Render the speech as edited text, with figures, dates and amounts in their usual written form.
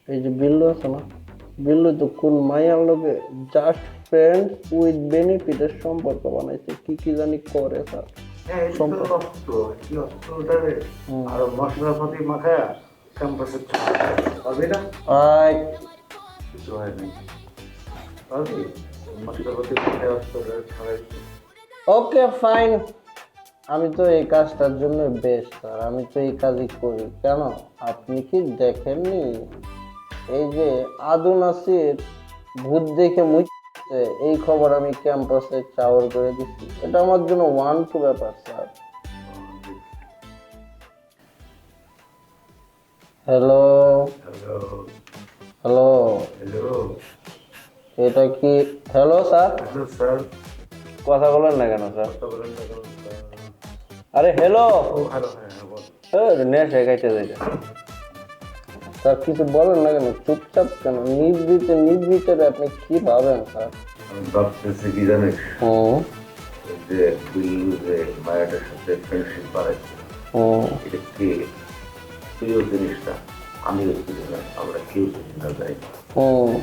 এই যে বিল্লু আছে না, বিল্লু তো কোন মায়ার লগে জাস্ট ফ্রেন্ড উইথ বেনিফিটের সম্পর্ক বানাইছে, কি কি জানি করে স্যার। হ্যাঁ, এটা তো অস্ত্র, এই অস্ত্রটারে আরো মশলাপাতি মাখায়া ক্যাম্পাসে পাবি না? আই কিছু হয় নাই, পাবি মশলাপাতি মাখায় অস্ত্রটা ছাড়াই। ওকে ফাইন, আমি তো এই কাজটার জন্য বেস্ট স্যার, আমি তো এই কাজই করি। কেন আপনি কি দেখেননি এই যে আদু নাসির ভূত দেখে মুছছে, এই খবর আমি ক্যাম্পাসে চাওয়ার করে দিচ্ছি। এটা আমার জন্য ওয়ান টু ব্যাপার sir. Hello hello, hello, hello, এটা কি? Hello sir, hello sir. কথা বলেন না কেন স্যার? কথা বলেন না কেন স্যার? আরে হ্যালো, ও হ্যালো, হ্যাঁ হ্যাঁ বল। নেট শেখাইতে যাইতে স্যার, কিছু বলেন না কেন? চুপচাপ কেন? নিভৃতে নিভৃতে আপনি কি ভাবেন স্যার? আমি ভাবতেছি কি জানিস, হুম যে বিল্লু যে মায়াটার সাথে ফ্রেন্ডশিপ বাড়াইছে, হুম এটা কে? তুইও জিনিসটা, আমিও চিনি না, আমরা কেউ চিনি না, যাই না। হুম